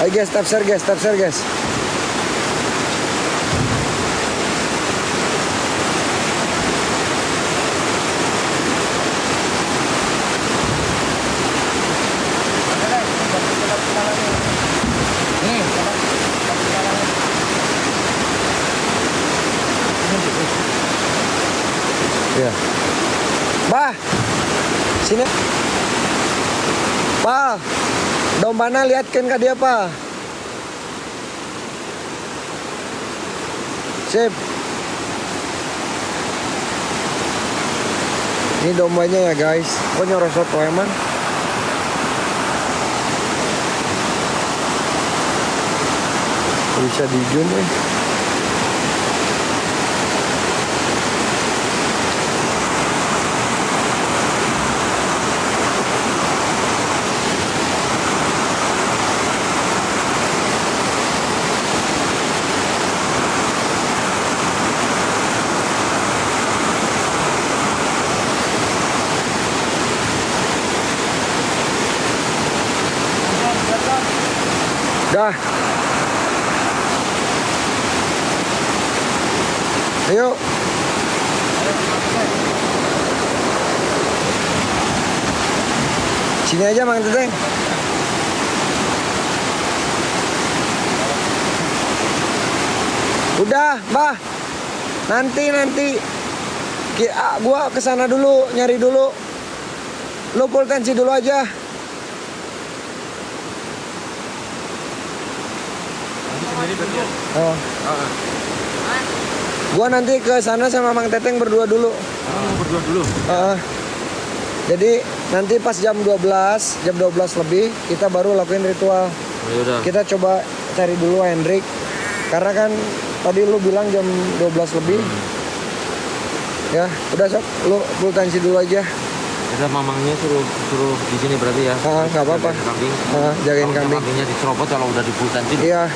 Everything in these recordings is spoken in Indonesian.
Ayo guys, tap share guys, tap share guys. Ya. Bah. Sini. Pak. Dombana lihatkan ke dia, Pak. Sip. Ini dombanya ya, guys. Kok nyorosot tuh emang? Bisa di zoom nih. Dah. Ayo. Sini aja Mang Teteng. Udah, Bah. Nanti. Gua kesana dulu, nyari dulu. Lu full tensi dulu aja. Oh. Gua nanti ke sana sama Mang Teteng berdua dulu. Berdua dulu. Jadi nanti pas jam 12 lebih kita baru lakuin ritual. Yaudah. Kita coba cari dulu Hendrik. Karena kan tadi lu bilang jam 12 lebih. Ya, udah Sob, lu full tensi dulu aja. Kita mamangnya suruh di sini berarti ya. Enggak apa-apa. Jagain kambing. Kambingnya diserobot kalau udah di full tensi. Iya.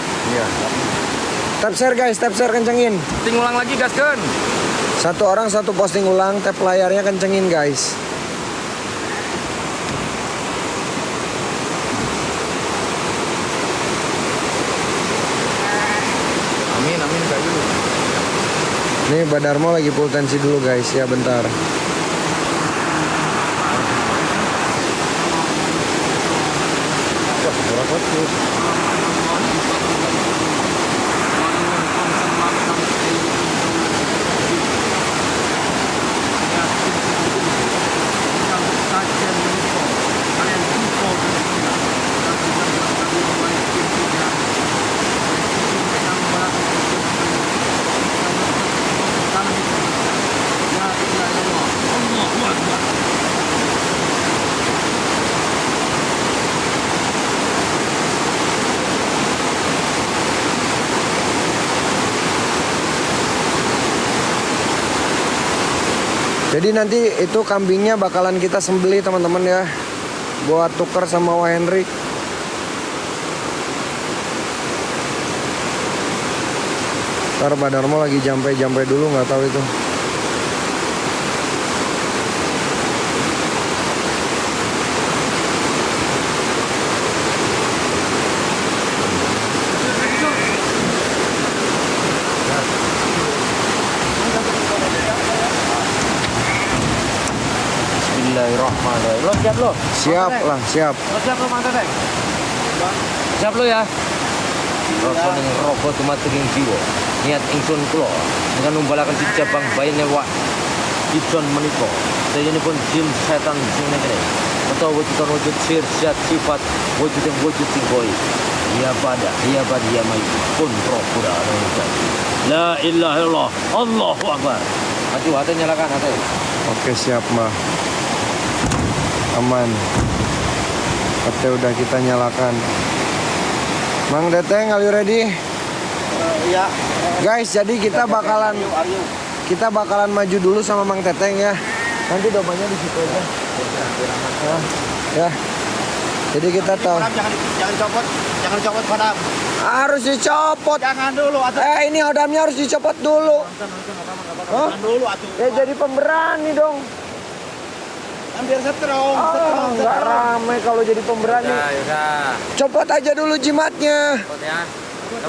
Tap share guys, tap share kencengin. Posting ulang lagi gaskeun. Satu orang satu posting ulang, tap layarnya kencengin guys. Amin kayu. Nih Badarmo lagi full tensi dulu guys ya, bentar. Jadi nanti itu kambingnya bakalan kita sembelih teman-teman ya, buat tuker sama Wah Hendrik. Ntar Badarmo lagi jampe dulu, nggak tahu itu. Bismillahirrahmanirrahim. Lo siap lo? Siap lah, siap. Lo siap lo Mang Teteng? Siap lo ya? Rasa ning rogo tumating jiwa. Niat ingsun kula dengan numbalaken jabang bayane wak Gibson menika. Sayenipun jin setan sing negeri. Atau wujud sifat sifat wujud tingkoi. Ya pada ya mai pun propura la ilaha illallah Allahu akbar. Aduh, hati nyalakan hati. Oke siap Mbak. Aman. Hati udah kita nyalakan. Mang Teteng, are you ready? Iya. Guys, jadi kita bakalan maju dulu sama Mang Teteng ya. Nanti dombanya di situ aja. Ya. Jadi kita tahu. Jangan copot padam. Harus dicopot. Jangan dulu atuh. Ini hodamnya harus dicopot dulu. Jangan dulu atuh. Ya jadi pemberani dong. Biar setrong. Nggak rame kalau jadi pemberani. Yaudah. Copot aja dulu jimatnya. Copot ya.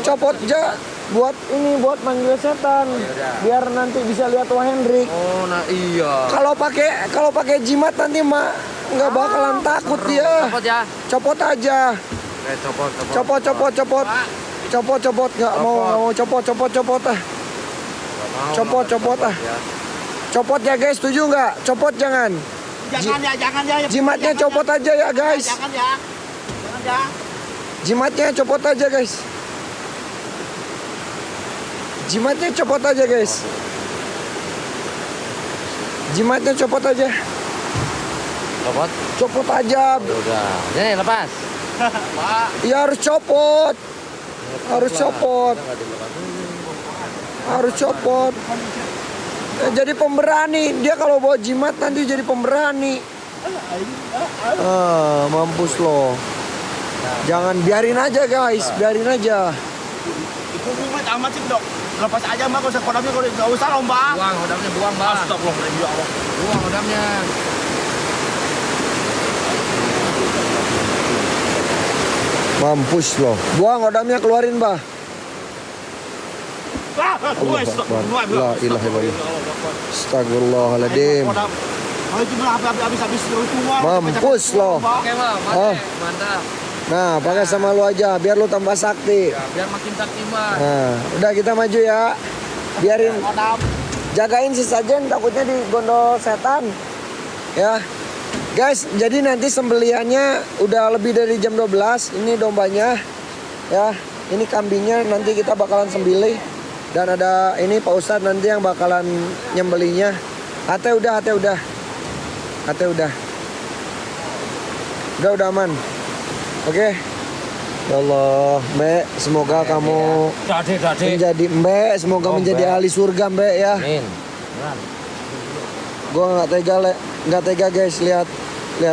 Copot aja. Buat ini, buat manggil setan. yaudah. Biar nanti bisa lihat Wah Hendrik. Oh, nah iya. Kalau pakai jimat nanti nggak bakalan takut dia. Copot ya. Copot aja. Oke, copot. Copot. Nggak mau copot ah. Nggak mau, Copot ah. ya. Copot ya guys, setuju nggak? Copot jangan. Jangan ya. Jimatnya copot aja ya guys. Jangan ya. Jimatnya copot aja guys. Jimatnya copot aja guys. Jimatnya copot aja. Copot. Copot aja. Udah. Nih, lepas. Pak. Ya harus copot. Harus copot. Harus copot. Jadi pemberani. Dia kalau bawa jimat nanti jadi pemberani. Mampus lo. Jangan, biarin aja guys. Biarin aja. Itu jimat amat sih, Dok. Lepas aja, Mbak. Kalau kodamnya enggak usah loh, Mbak. Buang hodamnya, buang, Mbak. Astagfirullahaladzim, ya Allah. Buang hodamnya. Mampus lo. Buang hodamnya, keluarin bah. Allah Akbar. La ilaha illallah. Astagfirullahaladzim. Habis tua. Mampus lo. Oke, Mbak. Oh. Mantap. Nah, pakai sama lu aja biar lu tambah sakti. Ya, biar makin sakti, Mbak. Nah, udah kita maju ya. Biarin, jagain si sajen, takutnya digondol setan. Ya. Guys, jadi nanti sembelihannya udah lebih dari jam 12. Ini dombanya. Ya, ini kambingnya nanti kita bakalan sembelih. Dan ada ini Pak Ustadz nanti yang bakalan nyembelinya. Ate udah. Udah aman. Oke. Ya Allah, Mbak, semoga kamu menjadi Mbak, semoga menjadi ahli surga, Mbak ya. Amin. Gua nggak tega guys lihat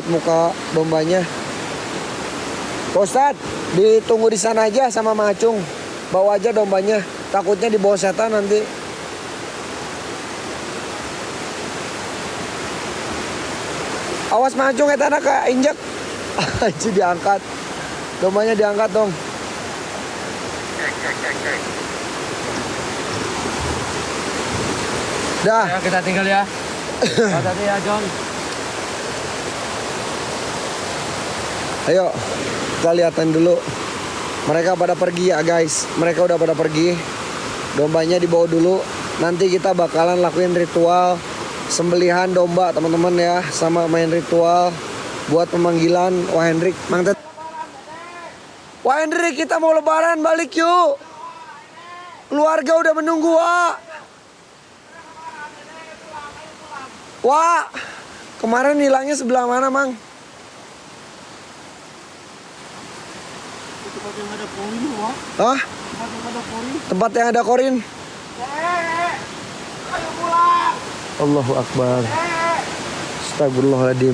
muka dombanya. Pak Ustadz, ditunggu di sana aja sama Mang Acung. Bawa aja dombanya, takutnya dibawa setan nanti. Awas Mang Acung, eta anak injek. Aji diangkat. Dombanya diangkat dong. Dah. Ya, kita tinggal ya. Hati-hati ya, John. Ayo, kita lihatan dulu. Mereka pada pergi ya guys. Mereka udah pada pergi. Dombanya dibawa dulu. Nanti kita bakalan lakuin ritual sembelihan domba teman-teman ya. Sama main ritual buat pemanggilan Wah Hendrik. Wah Hendrik, kita mau lebaran, balik yuk. Keluarga udah menunggu, Wah. Wah, kemarin hilangnya sebelah mana, Mang? Tempat yang ada korin, Wah. Hah? Tempat yang ada korin. Tempat yang ada korin? Ayo pulang. Allahu Akbar. Astagfirullahaladzim.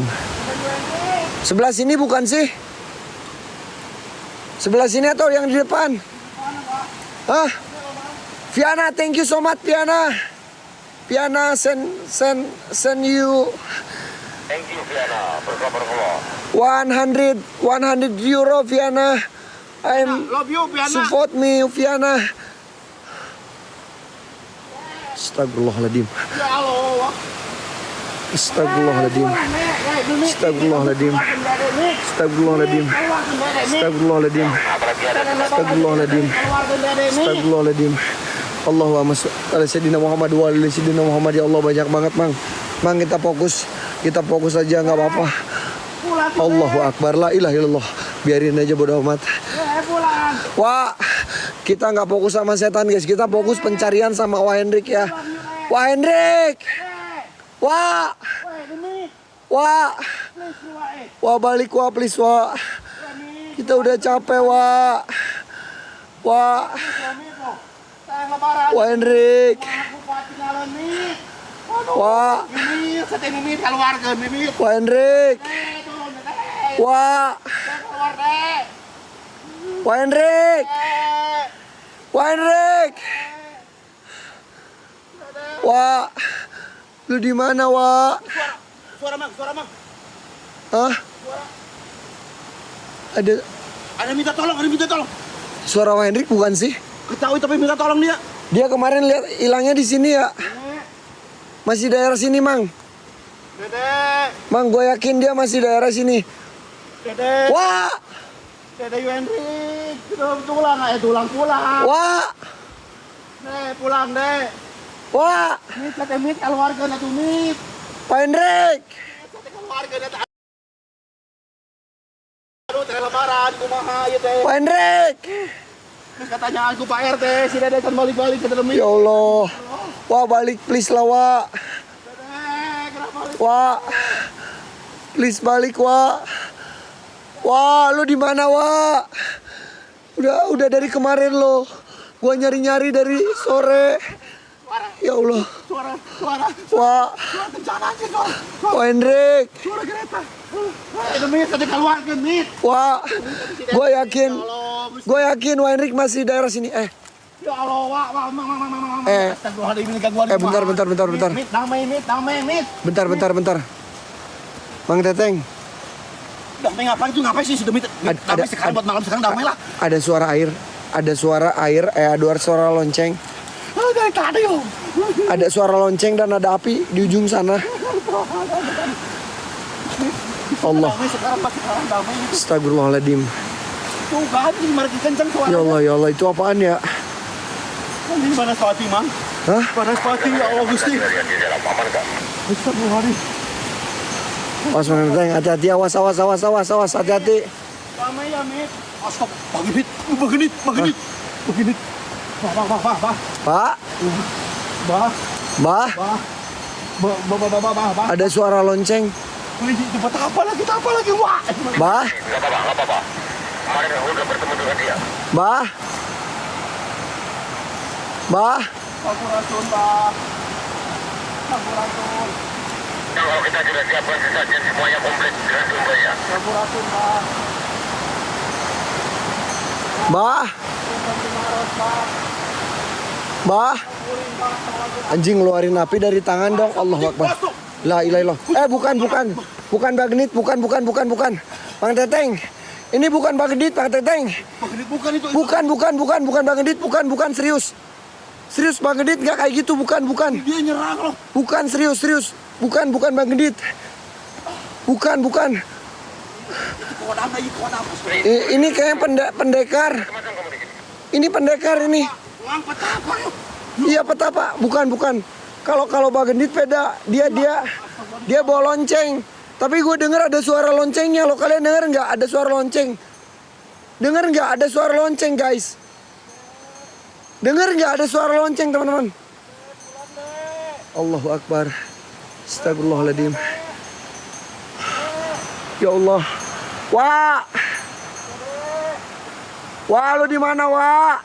Sebelah sini bukan sih? Sebelah sini atau yang di depan? Hah? Viana, thank you so much Viana. Viana send you. Thank you, Viana. Berkabar-kabar. 100 euro Viana. Love you, Viana. Support me Viana. Astagfirullahaladzim. Ya Allah. Astagfirullahaladzim. Astagfirullahaladzim. Astagfirullahaladzim. Astagfirullahaladzim. Astagfirullahaladzim. Astagfirullahaladzim. Allahumma sholli ala sayyidina Muhammad wa ala sayyidina Muhammad. Ya Allah, banyak banget, Mang. Mang, kita fokus. Kita fokus aja, nggak apa-apa. Allahu Akbar, la ilaha illallah. Biarin aja bodo amat. Wah, kita nggak fokus sama setan, guys. Kita fokus pencarian sama Wah Hendrik ya. Wah Hendrik. Wah. Wah balik Wah, please Wah. Kita udah capek Wah. Wah. Wah Hendrik. Wah. Wah Hendrik. Wah. Wah Hendrik. Wah Hendrik. Wah. Lu di mana, Wah? Suara, Mang. Hah? Ada Ada minta tolong, ada minta tolong. suara Wah Hendrik bukan sih? Ketahui tapi minta tolong dia. Dia kemarin lihat hilangnya di sini ya. Masih daerah sini, Mang. Dede, Mang, gue yakin dia masih daerah sini. Dede, Wah! Dede Hendrik, tulang, tulang pulang. Wah! Dek, pulang dek. Wah! Mit, kata mit, keluarga na tuh mit. Pak Hendrik! Kata keluarga na tak. Aduh, tengah lebaran, kumaha ya teh. Pak Hendrik! Terus katanya aku Pak RT, si Dede kan balik-balik ke dalam mit. Ya Allah. Wah, balik please lah, Wak. Dede, kenapa balik? Wak. Please balik, Wak. Wah, lu di mana, Wak? Udah dari kemarin lo. Gua nyari-nyari dari sore. Ya Allah. Suara, Wak. suara bencana sih, suara. Pak Hendrik. Suara kereta. Itu mit, tadi keluarga mit. Wak. Gue yakin Wah Hendrik masih daerah sini. Ya Allah, wah, mang. Astagfirullahaladzim, ini gangguan. Bentar. Mit, damai, mit. Bentar. Mang Teteng, Damai ngapain tuh? Ngapain sih sudah mit? Damai sekarang buat malam sekarang damai lah. ada suara air. Ada suara lonceng. Dari tadi yo. Ada suara lonceng dan ada api di ujung sana. Allah. Damai sekarang damai. Astagfirullahaladzim. Tuh kan, ini mari kencang suaranya. Ya Allah, itu apaan ya? Ini panas pati, Mang. Hah? Panas pati, ya Allah Gusti. Kejadian di dalam aman-aman. Astagfirullahaladzim. Awas Mang Teteng, hati-hati, awas, hati-hati. Damai ya, mit. Astag, bagenit. Bah. Pak, Bah. ada suara lonceng. Ini dapat apa lagi? Wah. Bah, Nggak apa-apa. Kemarin udah bertemu dengan dia. Bah. Sampurasun, Bah. Sampurasun, Nah, kalau kita sudah siapkan sesajen semuanya komplit dengan sumbernya. Bah. Bah. Anjing ngeluarin api dari tangan dong. Allahu Akbar. La ilaha illallah. Bukan bagenit, bukan. Bang Teteng. Ini bukan bagenit, Bang Teteng. Bagenit bukan itu. Bukan bagenit, bukan serius. Serius bagenit enggak kayak gitu, bukan. Dia nyerang loh. Bukan serius. Bukan bagenit. Bukan. Kodam. Ini kayak pendekar. Ini pendekar ini. Ngang petapa yuk. Iya petapa, bukan. Kalau bagenit beda, dia bawa lonceng. Tapi gue dengar ada suara loncengnya. Lo kalian dengar nggak ada suara lonceng? Dengar nggak ada suara lonceng, guys? Dengar nggak ada suara lonceng, teman-teman? Allahu Akbar. Astagfirullahaladzim. Ya Allah. Wah, lo di mana, Wah?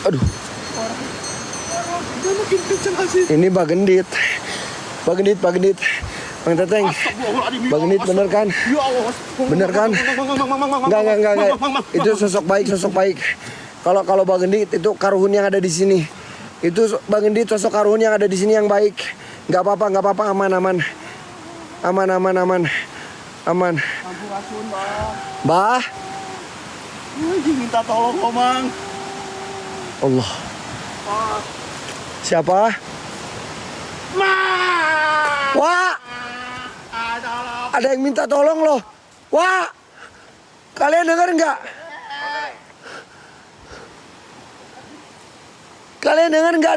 Aduh. Ini bagendit. Bang Teteng. Bagendit bener kan? Bener kan? Enggak. Itu sosok baik. Kalau bagendit itu karuhun yang ada di sini. Itu bagendit sosok karuhun yang ada di sini yang baik. Enggak apa-apa, aman. Sampurasun, Bah. Minta tolong, Mang. Allah. Siapa? Wah. Ada yang minta tolong loh. Wah. Kalian dengar nggak?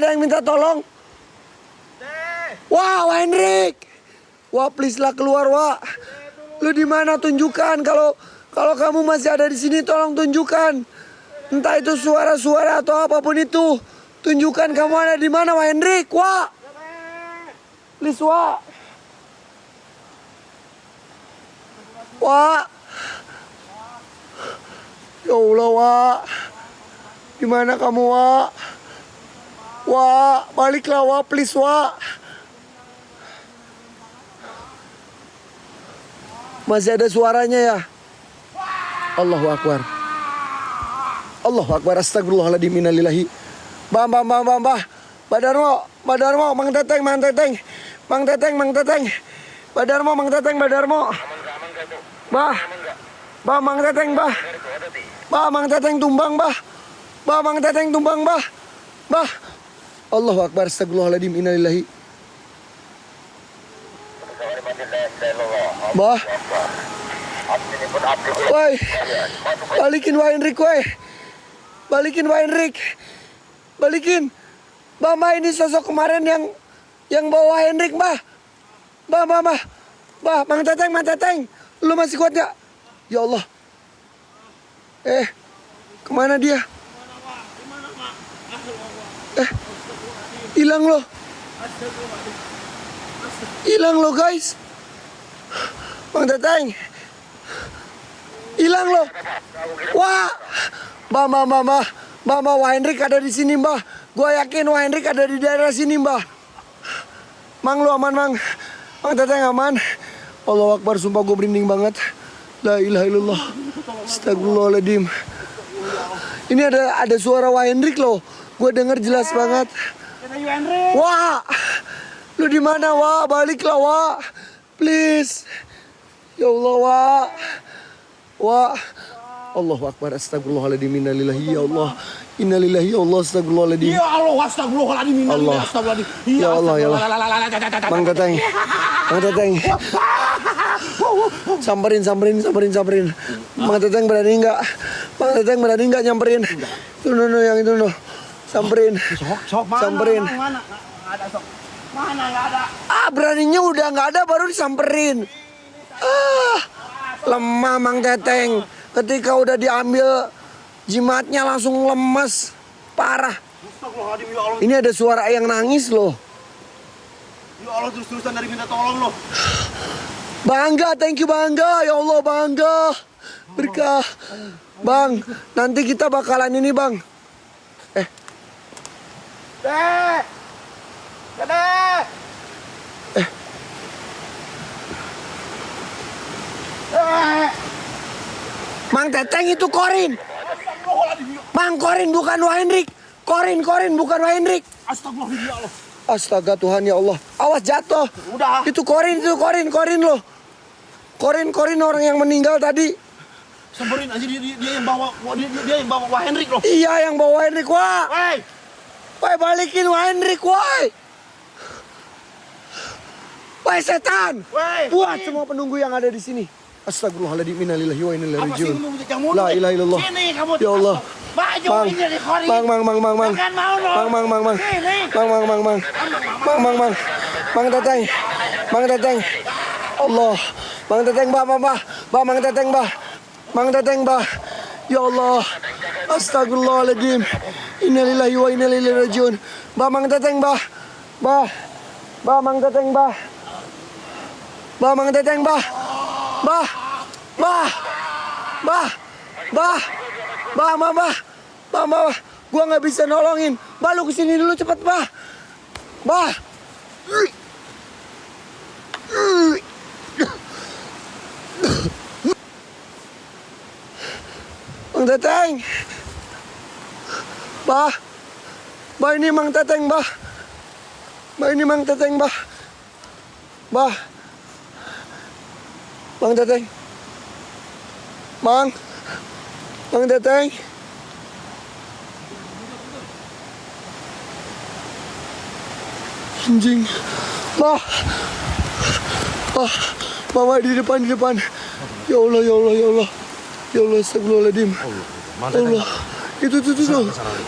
Ada yang minta tolong? Wah, Hendrik. Wah, please lah keluar, Wah. Lu di mana? Tunjukkan. Kalau kamu masih ada di sini, tolong tunjukkan. Entah itu suara-suara atau apapun itu. Tunjukkan kamu ada di mana, Wah Hendrik. Wah. Please, Wah. Wah. Ya Allah, Wah. Di mana kamu, Wah? Wah, baliklah, Wah, please, Wah. Masih ada suaranya ya? Allahu Akbar. Allahu Akbar. Astagfirullahaladzim. Innalillahi. Bah. Badarmo. Mang Teteng. Badarmo. Bah. Mang Teteng, bah. Mang Teteng tumbang, bah. Mang Teteng tumbang, bah. Allahu Akbar. Astagfirullahaladzim. Innalillahi. Bah. Woi. Balikin Wah Hendrik, woi. Balikin. Bah, ini sosok kemarin yang bawa Hendrik, bah. Bah. Mang Teteng. Lu masih kuat gak? Ya Allah. Kemana dia? Hilang loh guys. Mang Teteng. Hilang loh. Wah. Bah, Wah Hendrik ada di sini, Mbah. Gua yakin Wah Hendrik ada di daerah sini, Mbah. Mang, lu aman, Mang? Mang Teteng aman? Allahu Akbar, sumpah gue merinding banget. La ilaha illallah. Astagfirullahaladzim. Ini ada suara Wah Hendrik loh. Gue denger jelas banget. Wah. Lu di mana, Wah? Baliklah, Wah. Please. Ya Allah, Wah. Allahu Akbar. Astagfirullahaladzim. Innalillahi ya Allah. Innalillahi ya Allah. Astagfirullahaladzim. Ya Allah, astagfirullahaladzim. Allah. Ya Allah, ya Allah. Mang Teteng. Samperin. Mang Teteng berani enggak? Nyamperin? Tuh, yang itu no. Samperin. Samperin. Mana? Ada sok. Mana enggak ada? Beraninya udah enggak ada baru disamperin. Lemah Mang Teteng. Ketika udah diambil jimatnya langsung lemas. Parah. Astagfirullahaladzim, ya Allah. Ini ada suara yang nangis loh. Ya Allah, terus-terusan dari minta tolong loh. Bangga, thank you Bangga. Ya Allah, Bangga. Berkah. Bang, nanti kita bakalan ini, Bang. Mang Teteng itu Korin. Mang, Korin bukan Wah Hendrik. Korin bukan Wah Hendrik. Astagfirullahaladzim, ya Allah. Astaga Tuhan, ya Allah. Awas jatuh. Udah. Itu Korin loh. Korin orang yang meninggal tadi. Samperin aja dia yang bawa Wah Hendrik loh. Iya, yang bawa Hendrik, Wah. Woi, balikin Wah Hendrik, woi. Woi setan. Buat semua penunggu yang ada di sini. Astagfirullahaladzim. Innalillahi wa inna ilaihi raji'un. La ilaha illallah. Ya Allah. Mang. Mang Teteng. Allah. Mang Teteng, bah. Mang Teteng, bah. Ya Allah. Astagfirullahaladzim. Innalillahi wa inna ilaihi raji'un. Mang Teteng, bah. Mang Teteng, bah. Mang Teteng, bah. Gua nggak bisa nolongin. Bah, lu kesini dulu cepet, bah. Mang Teteng. Bah, ini Mang Teteng, bah. Ini Mang Teteng, bah. Mang Teteng. Mang Teteng. Anjing. Mama di depan. Ya Allah. Astagfirullahaladzim. Allah. Itu.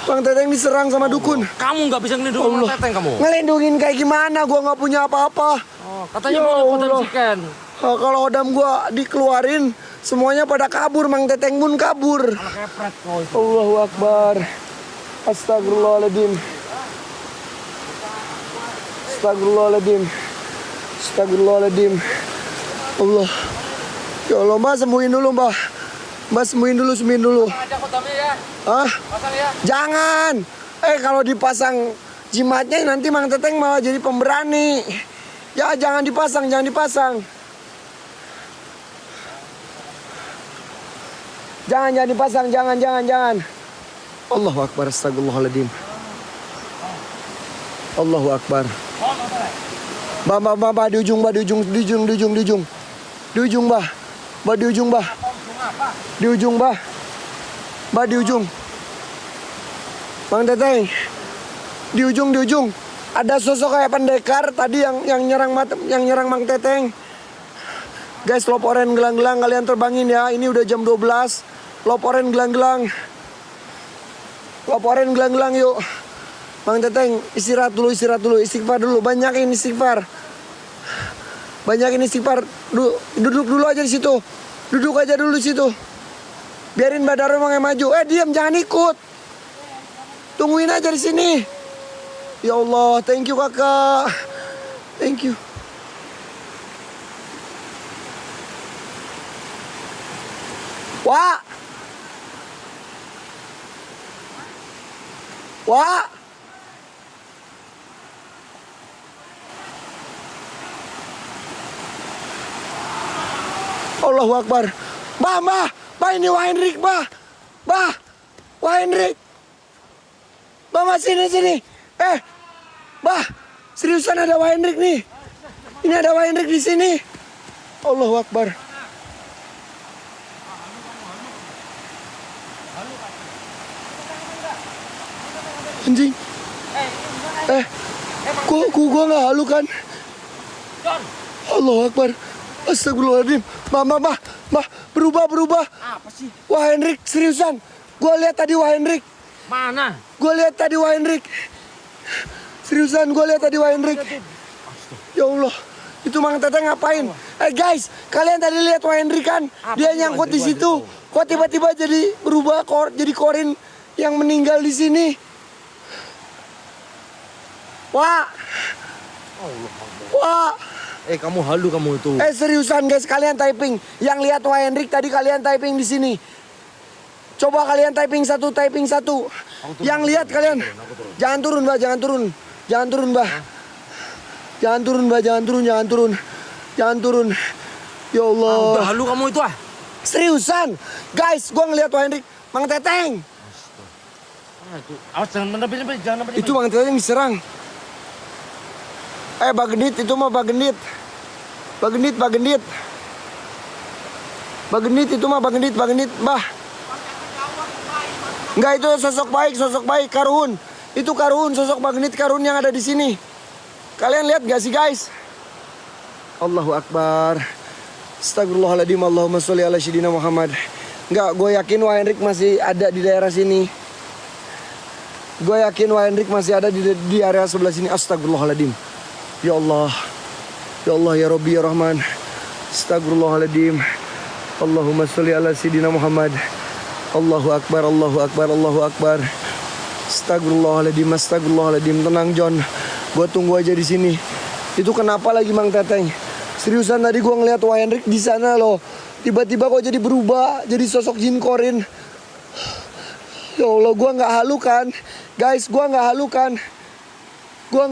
Mang Teteng diserang sama dukun. Kamu nggak bisa ngelindungin Mang Teteng kamu. Ngelindungin kayak gimana? Gua nggak punya apa-apa. Katanya Ya mau Allah. kodam chicken. Kalau hodam gua dikeluarin, semuanya pada kabur. Mang Teteng pun kabur. Allahu Akbar. Astagfirullahaladzim. Allah. Ya Allah, Mbak sembuhin dulu, Mbak. Sembuhin dulu. Ada kodamnya ya. Hah? Pasang ya. Jangan. Kalau dipasang jimatnya nanti Mang Teteng malah jadi pemberani. Ya, jangan dipasang. Jangan dipasang, jangan. Allahu Akbar, astagfirullahaladzim. Allahu Akbar. Bah, di ujung, di ujung. Di ujung, bah. Bah, di ujung, bah. Di ujung, bah. Bah, di ujung. Bang Teteng. Di ujung. Ada sosok kayak pendekar tadi yang nyerang Bang Teteng. Guys, loporen gelang-gelang kalian terbangin ya. Ini udah jam 12. Loporen gelang-gelang. Loporen gelang-gelang yuk. Bang Teteng, istirahat dulu. Istighfar dulu. Banyakin istighfar. Duduk dulu aja di situ. Duduk aja dulu di situ. Biarin Mbak Darmo yang maju. Diam, jangan ikut. Tungguin aja di sini. Ya Allah, thank you kakak. Thank you. Wah. Allahu Akbar. Bah, ini Wah Hendrik, bah. Wah Hendrik. Bah, sini. Bah, seriusan ada Wah Hendrik nih. Ini ada Wah Hendrik di sini. Allahu Akbar. Anjing. Kok gua nggak halu kan? Allahu Akbar. Astagfirullahaladzim. Bah, berubah. Apa sih? Wah Hendrik, seriusan. Gua lihat tadi Wah Hendrik. Mana? Gua lihat tadi Wah Hendrik. Seriusan, gua lihat tadi Wah Hendrik. Ya Allah, itu Mang Teteng ngapain? Guys, kalian tadi lihat Wah Hendrik kan? Dia nyangkut di situ. Kok tiba-tiba jadi berubah jadi Korin yang meninggal di sini? Wah. Kamu halu kamu itu. Seriusan guys, kalian typing. Yang lihat Wah Hendrik tadi kalian typing di sini. Coba kalian typing satu. Yang lihat kalian. Jangan turun, Bah. Jangan turun, Bah. Jangan turun. Ya Allah. Udah halu kamu itu Seriusan. Guys, gua ngelihat Wah Hendrik. Mang Teteng. Awas jangan mendebat. Itu Mang Teteng diserang. Bagendit, itu mah Bagendit. Bagendit itu mah Bagendit, Bah. Enggak, itu sosok baik, Karun. Itu Karun, sosok Bagendit Karun yang ada di sini. Kalian lihat gak sih, guys? Allahu Akbar. Astagfirullahaladzim, Allahumma sholli ala sayyidina Muhammad. Enggak, gue yakin Wah Hendrik masih ada di daerah sini. Gue yakin Wah Hendrik masih ada di area sebelah sini. Astagfirullahaladzim. Ya Allah, ya Rabbi, ya Rahman. Astagfirullahaladzim. Allahumma sholli ala sayyidina Muhammad. Allahu Akbar. Astagfirullahaladzim. Tenang John, gua tunggu aja di sini. Itu kenapa lagi Mang Teteng? Seriusan tadi gua ngeliat Wah Hendrik di sana loh. Tiba-tiba kok jadi berubah, jadi sosok jin Korin. Ya Allah, gua nggak halu kan, guys? Gua nggak halu kan? Gue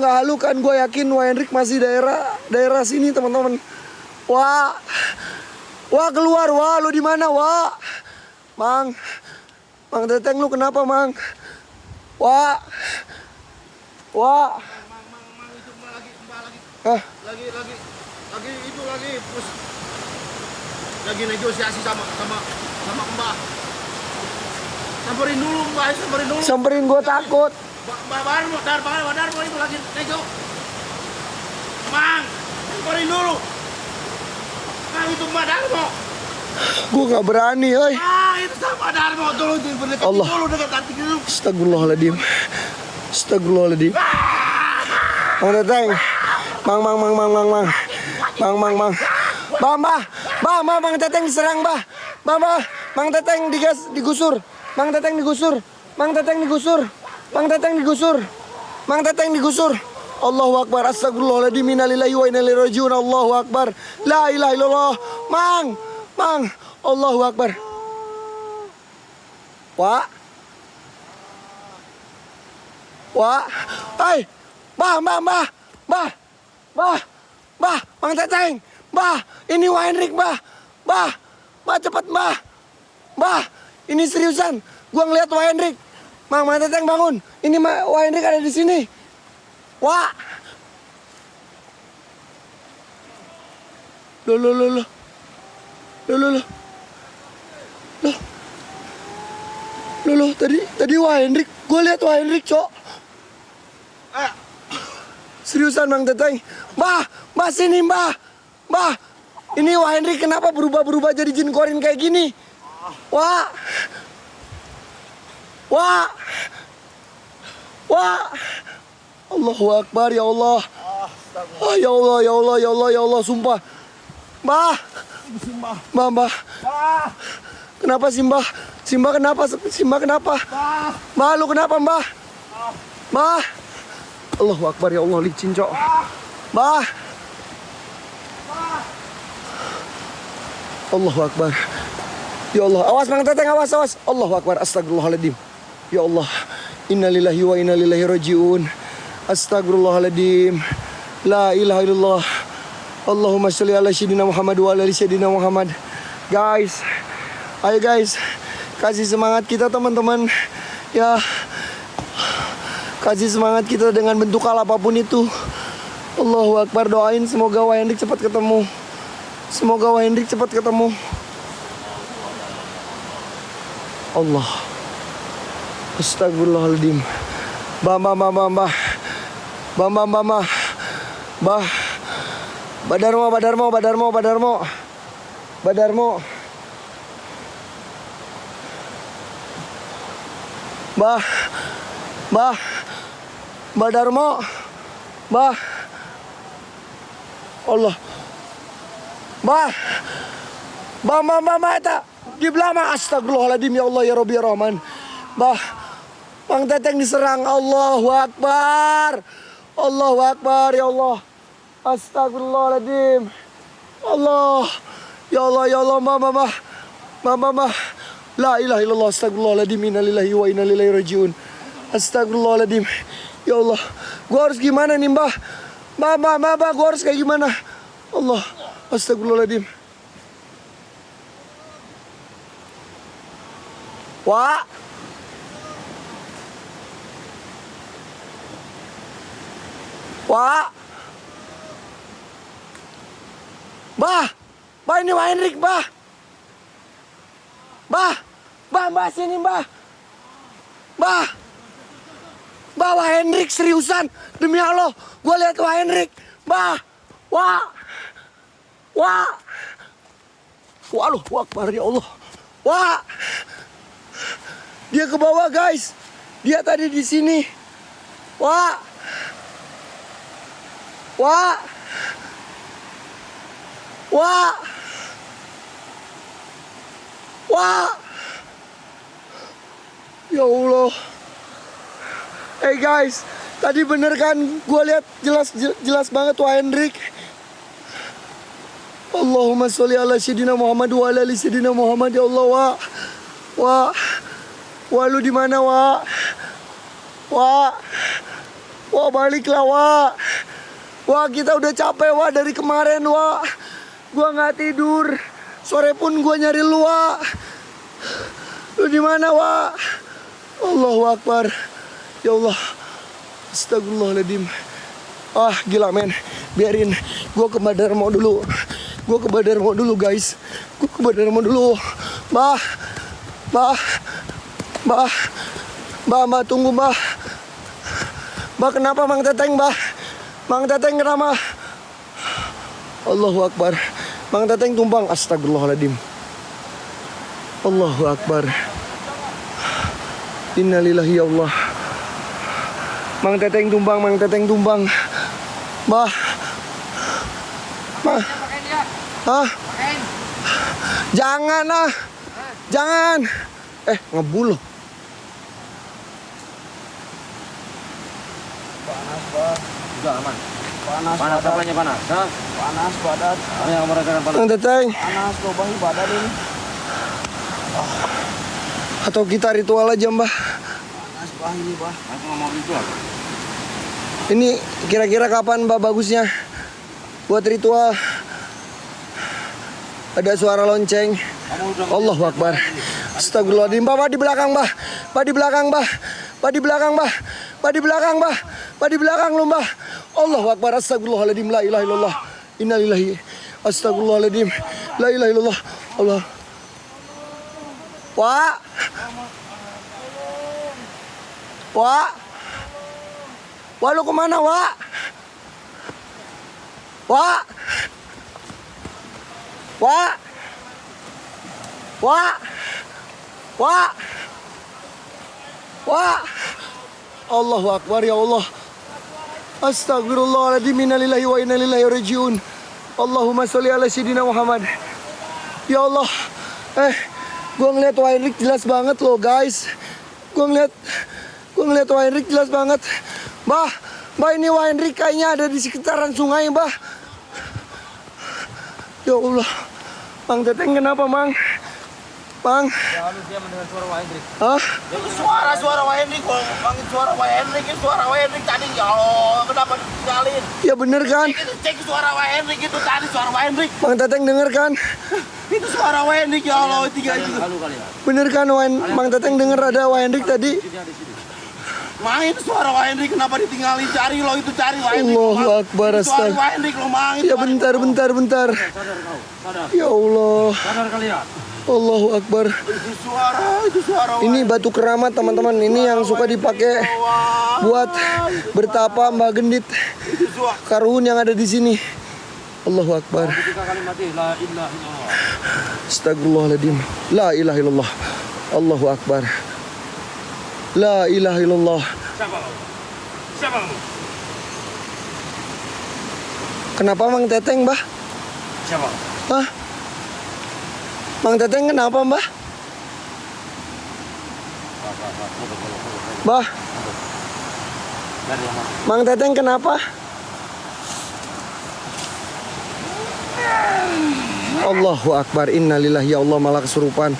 yakin Wah Hendrik masih daerah sini, teman-teman. Wah, keluar, Wah, lu di mana, Wah? Mang Teteng, lu kenapa, Mang? Wah. Mang, itu lagi lagi negosiasi sama Mbak. Samperin dulu, Mbak, Samperin, gue takut. Mbak Darmo itu lagi nego. Mang, samperin dulu. Mang, itu Mbak Darmo. Gue gak berani, oi. Itu sama Darmo, tolong berdekat dulu dekat hati dulu. Astagfirullahaladzim. Mang Teteng. Mang. Mang Teteng diserang, Bah. Mang Teteng digusur. Mang Teteng digusur. Allahu Akbar. Astagfirullahaladzim. Innalillahi wa inna ilaihi rajiun. Allahu Akbar. La ilaha illallah. Mang. Allahu Akbar. Wah. Hai. Bah. Mang Teteng. Bah. Ini Wah Hendrik, Bah. Bah, cepat, Bah. Ini seriusan. Gua ngeliat Wah Hendrik. Mang Teteng bangun. Ini Wah Hendrik ada di sini. Wah. Loh. Tadi Wah Hendrik. Gue lihat Wah Hendrik, Cok. Seriusan Mang Teteng. Mbah sini, Mbah. Mbah. Ini Wah Hendrik kenapa berubah jadi jin korin kayak gini? Wah. Allahu Akbar, ya Allah. Ya Allah, sumpah. Mbah. Kenapa sih, Mbah? Mbah kenapa? Mbah, lu kenapa, Mbah? Mbah. Allahu Akbar, ya Allah, licin, Cok. Mbah. Allahu Akbar. Ya Allah, awas Mang Teteng, awas. Allahu Akbar, astagfirullahaladzim. Ya Allah, innalillahi wa inna ilaihi rajiun. Astagfirullahaladzim. La ilaha illallah. Allahumma sholli ala sayyidina Muhammad wa ala ali sayyidina Muhammad. Guys, ayo guys, kasih semangat kita teman-teman. Ya, kasih semangat kita dengan bentuk hal apapun itu. Allahu Akbar, doain semoga Wah Hendrik cepat ketemu. Allah. Astagfirullahaladzim. Bah. Badarmo. Bah. Badarmo. Bah. Allah. Bah eta di belakang. Astagfirullahaladzim, ya Allah, ya Rabbi, ya Rahman. Bah, Mang Teteng diserang. Allahu Akbar, ya Allah. Astagfirullahaladzim. Allah. Ya Allah, Mbah. La ilaha illallah, astagfirullahaladzim. Innalillahi wa inna ilaihi rajiun. Astagfirullahaladzim. Ya Allah, gua harus gimana nih, Mbah? Mbah, gua harus kayak gimana? Allah, astagfirullahaladzim. Wah. Bah, ini Wah Hendrik, Bah, sini, Bah, Wah Hendrik, seriusan, demi Allah, gue lihat Wah Hendrik, Bah, Allahu Akbar, ya Allah, Wah, dia ke bawah, guys, dia tadi di sini, Wah, ya Allah. Hey guys, tadi bener kan? Gue lihat jelas banget Wah Hendrik. Allahumma sholli ala sayyidina Muhammad wa ala ali sayyidina Muhammad, ya Allah. Wah, lu di mana, Wah, baliklah, Wah, kita udah capek, Wah, dari kemarin, Wah. Gua nggak tidur. Sore pun gua nyari lu, Wah. Lu di mana, Wah? Allahu Akbar. Ya Allah. Astagfirullahaladzim. Gila, men. Biarin gua ke Badarmo dulu. Guys. Gua ke Badarmo dulu. Bah, tunggu, Bah. Bah, kenapa Mang Teteng, Bah? Mang Teteng kenapa? Allahu Akbar. Mang Teteng tumbang. Astagfirullahaladzim. Allahu Akbar. Innalillahi, ya Allah. Mang Teteng tumbang. Bah. Jangan. Ngebul. Panas, Bah. Udah aman. Panas, apanya panas? Hah? Panas badan. Apa yang kamu rasakan panas? Mang Teteng. Panas, Bah, badan ini. Atau kita ritual aja, Mbah. Panas, Bah, ini, Bah. Aku nggak mau ritual. Ini kira-kira kapan, Mbah, bagusnya buat ritual? Ada suara lonceng. Allahu Akbar. Astagfirullahaladzim. Bah di belakang, Bah. Bah di belakang, Bah. Bah di belakang, Bah. Bah di belakang, Bah. Bah di belakang lu, Bah. Allahu Akbar. Astagfirullahaladzim. La ilaha illallah. Innalillahi. Astagfirullahaladzim. La ilaha illallah. Allah. Wak. Wak. Wak, lu kemana, Wak? Wak. Wak. Wak. Wak. Wak. Allahu Akbar, ya Allah. Astagfirullahaladzim. Innalillahi wa inna ilaihi rajiun. Allahumma sholli ala sayyidina Muhammad. Ya Allah. Gua ngeliat Wahhendrik jelas banget loh, guys. Gua ngeliat Wahhendrik jelas banget. Bah, ini Wahhendrik kayaknya ada di sekitaran sungai, Bah. Ya Allah. Mang Teteng kenapa, Mang? Mang. Lalu dia mendengar suara Wahhendrik. Hah? Itu suara Wahhendrik. Kalau panggil suara Wahhendrik, itu suara Wahhendrik tadi. Ya Allah, kenapa ditinggalin? Ya bener kan? Cek suara Wahhendrik itu tadi, suara Wahhendrik. Mang Teteng denger kan? Itu suara Wahhendrik, ya Allah, tiga itu. Lalu kali ya. Bener kan, Mang Teteng denger ada Wahhendrik tadi? Mang, itu suara Wahhendrik, kenapa ditinggalin? Cari lo, itu cari Wahhendrik. Allahu Akbar, Itu suara astagfirullah. Wahhendrik lo, Mang. Ya bentar. Sadar kau, sadar. Ya Allah. Sadar kalian. Allahu Akbar. Itu suara Ini batu keramat, teman-teman. Ini yang suka dipakai buat bertapa Mbah Gendit Karuhun yang ada di sini. Allahu Akbar. Ketika kali mati, la ilaha illallah. Astagfirullahaladzim. La ilaha illallah. Allahu Akbar. La ilaha illallah. Siapa kamu? Kenapa Mang Teteng, Mbah? Siapa? Hah? Mang Teteng kenapa, Mbah? Mbah, Mang Teteng kenapa? Allahu Akbar. Innalillahi, ya Allah, malah kesurupan.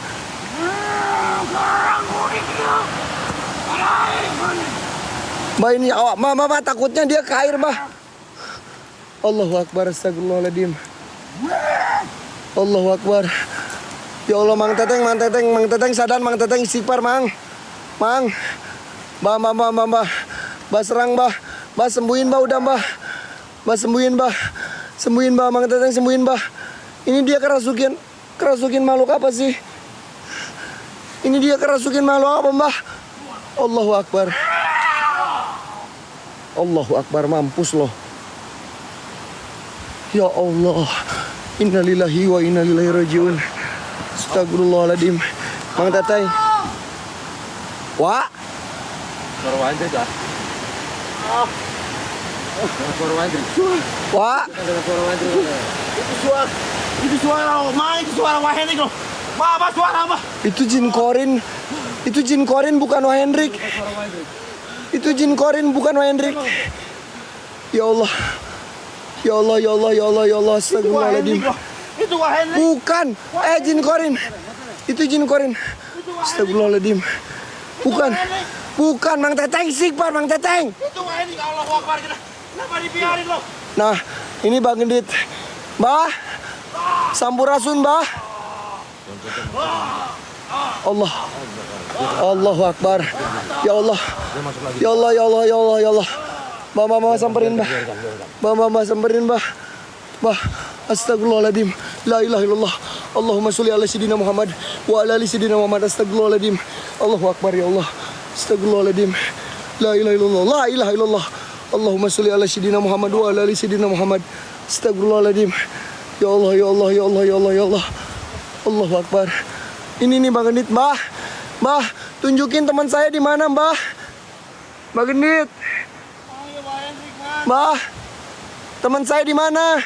Mbah, ini awak, Mbah, takutnya dia ke air, Mbah. Allahu Akbar. Astagfirullahaladzim. Allahu Akbar. Ya Allah, Mang Teteng sadar, Mang Teteng istighfar, Mang. Mbah. Mbah serang, Mbah. Mbah sembuhin, Mbah, udah, Mbah. Mbah sembuhin, Mbah. Sembuhin, Mbah, Mang Teteng sembuhin, Mbah. Ini dia kerasukin makhluk apa sih? Ini dia kerasukin makhluk apa, Mbah? Allahu Akbar. Allahu Akbar, mampus loh. Ya Allah. Innalillahi wa inna ilaihi rajiun. Astagfirullahaladzim. Mang Teteng. Wak. Suara Wahhendrik dah. Suara Wahhendrik. Wak. Dengar suara Wahhendrik. Itu suara, Mang, itu suara Wahhendrik loh. Apa suara apa? Itu jin korin. Itu jin korin, bukan Wahhendrik. Itu jin korin, bukan Wahhendrik. Ya Allah. Ya Allah, ya Allah, ya Allah, ya Allah. Astagfirullahaladzim. Itu Wahhendrik. Bukan. Jin korin. Itu jin korin. Astagfirullahaladzim. Bukan, Mang Teteng, istighfar, Mang Teteng. Itu Wahhendrik, Allahu Akbar. Kenapa dibiarin lo? Nah, ini Bang Gendit. Mbah. Sampurasun, Mbah. Allah. Allahu Akbar. Ya Allah. Ya Allah, ya Allah, ya Allah, ya Allah. Mbah samperin, Mbah. Mbah samperin, Mbah. Mbah, astagfirullahaladzim. La ilaha illallah. Allahumma sholli ala sayyidina Muhammad wa ala ali sayyidina Muhammad. Astagfirullahaladzim. Allahu Akbar, ya Allah. Astagfirullahaladzim. La ilaha illallah. La ilaha illallah. Allahumma sholli ala sayyidina Muhammad wa ala ali sayyidina Muhammad. Astagfirullahaladzim. Ya Allah, ya Allah, ya Allah, ya Allah, ya Allah. Allahu Akbar. Ini nih Bang Gendit, Mbah. Mbah, tunjukin teman saya di mana, Mbah. Bang Gendit. Mbah, teman saya di mana?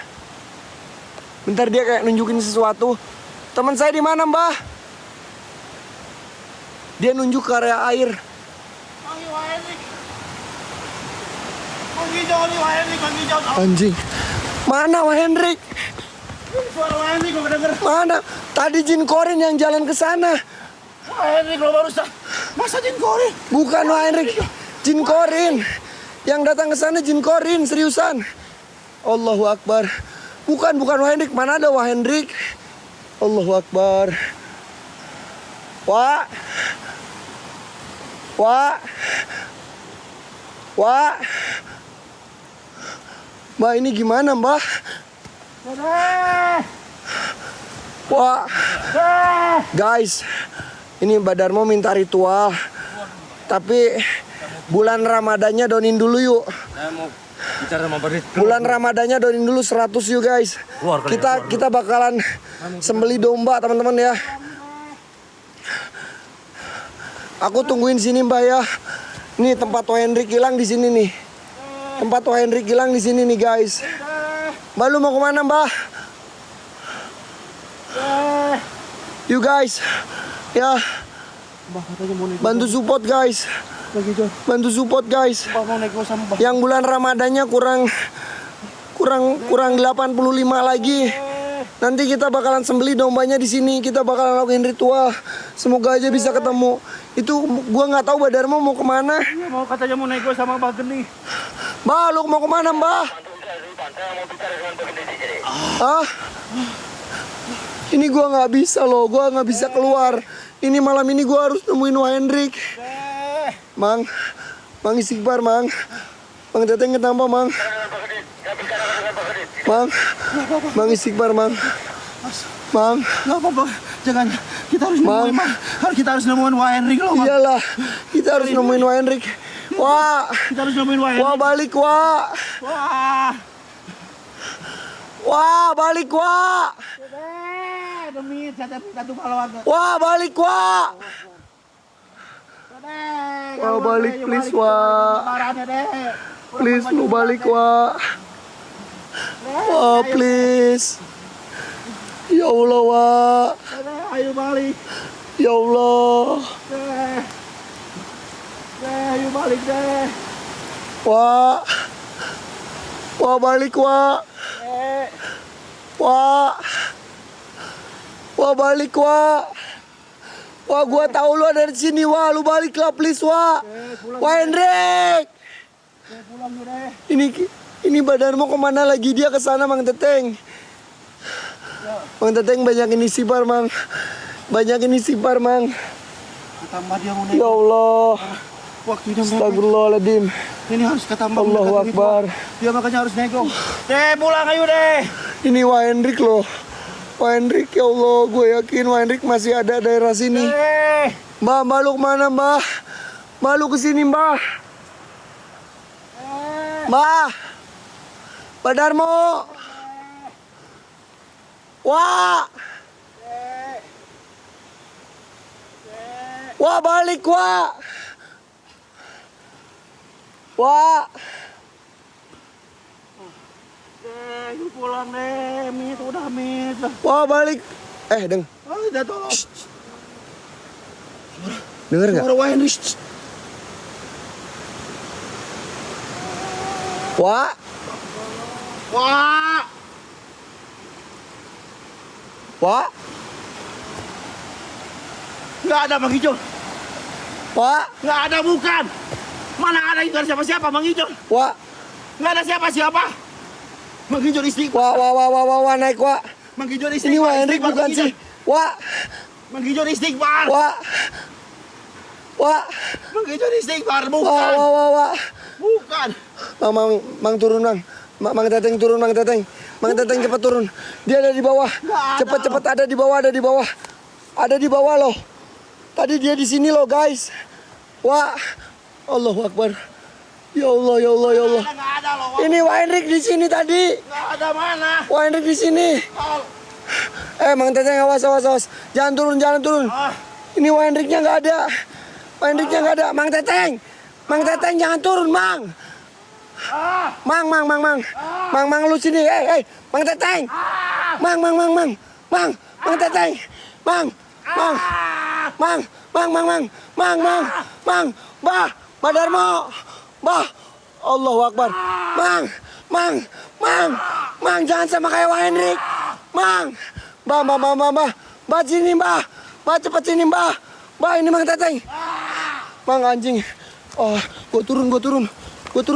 Bentar, dia kayak nunjukin sesuatu. Teman saya di mana, Mbah? Dia nunjuk ke area air. Anjing. Mana Wahhendrik? Suara Wahhendrik lo kedenger. Mana? Tadi jin korin yang jalan ke sana. Wahhendrik lo barusan. Masa jin korin? Bukan Wahhendrik. Jin korin. Yang datang ke sana jin korin, seriusan. Allahu Akbar. Bukan Wahhendrik. Mana ada Wahhendrik? Allahu Akbar. Wak. Mbak, ini gimana, Mbak? Wah. Guys, ini Mbak Darmo minta ritual. Tapi bulan Ramadannya donin dulu yuk. Saya mau bicara sama Barit. Bulan Ramadannya donin dulu 100 yuk guys. Kita bakalan sembeli domba teman-teman ya. Aku tungguin sini Mbak ya. Nih tempat Hendrik hilang di sini nih. Tempat Hendrik hilang di sini nih guys. Mbak lu mau kemana Mbak? You guys, ya. Bantu support guys. Bantu support guys. Yang bulan Ramadannya kurang 85 lagi. Nanti kita bakalan sembeli dombanya di sini. Kita bakalan lakuin ritual. Semoga aja bisa ketemu. Itu gua nggak tahu Mbak Darmo mau kemana. Mau katanya mau nego sama Mbak Geni. Mbak, lu mau kemana Mbak? Ah? Ini gua nggak bisa loh. Gua nggak bisa keluar. Ini malam ini gua harus nemuin Hendrik. Mang istighfar Mang. Mang Teteng kenapa Mang? Mang istighfar Mang. Mang. Gak apa-apa, jangan. Kita harus nemuin kita harus nemuin Hendrik loh. Iyalah, kita harus nemuin Hendrik. Wah. Kita harus nemuin Hendrik. Wah balik wah. Wah balik wah. Demi satu keluarga. Wah balik wah. Wah balik please wah. Please lu balik wah. Wah please. Ya Allah wah. Ayo balik. Ya Allah. Ayo balik deh. Wah. Wah balik wah. Wah. Wah balik wah. Wah gua tahu lu ada di sini wah, lu balik lah please wah. Wah Hendrik. Ini badan mau kemana lagi dia ke sana Mang Teteng. Mang Teteng banyakin istighfar Mang. Banyakin istighfar Mang. Tambah dia mau Ya Allah. Waktunya Astagfirullahaladzim. ini harus ketambah. Allahu Akbar. Dia makanya harus nego. Pulang ayo deh. Ini Wah Hendrik loh. Wah Hendrik ya Allah, gue yakin Wah Hendrik masih ada daerah sini. Mbak lu kemana Mbak? Mbak lu kesini Mbak. Mbak. Mbak Darmo. Wah. Wah balik wah. Wah. Yuk pulang deh, Mit, udah Mit. Wah balik. Deng. Udah tolong. Dengar nggak? Suara Wah Hendrik. Wah. Wah. Wah. Nggak ada Mang Ijon. Wah. Nggak ada bukan. Mana ada itu siapa-siapa Mang Ijon. Wah. Nggak ada siapa-siapa. Mang Ijon istighfar. Wah, naik wah. Mang Ijon istighfar. Ini Wah Hendrik bukan sih. Wah. Mang Ijon istighfar. Wah. Wah. Mang Ijon istighfar bukan. Wah. Bukan. Mang turun Mang. Mang Teteng turun Mang Teteng. Mang Teteng cepat turun. Dia ada di bawah. Cepat ada di bawah. Ada di bawah loh. Tadi dia di sini loh guys. Wah. Allahu Akbar. Ya Allah. Nggak ada loh. Ini Wah Hendrik di sini tadi. Nggak ada mana. Wah Hendrik di sini. Mang Teteng awas. Jangan turun. Ini Wah Hendriknya nggak ada. Mang Teteng jangan turun, Mang. Mang lu sini. Mang Teteng. Mang Teteng. Mbah Darmo. Mbah. Allahu Akbar. Mang jangan sama kayak Wah Hendrik. Mang. Mbah sini, Mbah. Mbah cepet sini, Mbah. Mbah ini Mang Teteng. Mang anjing. Oh, gua turun,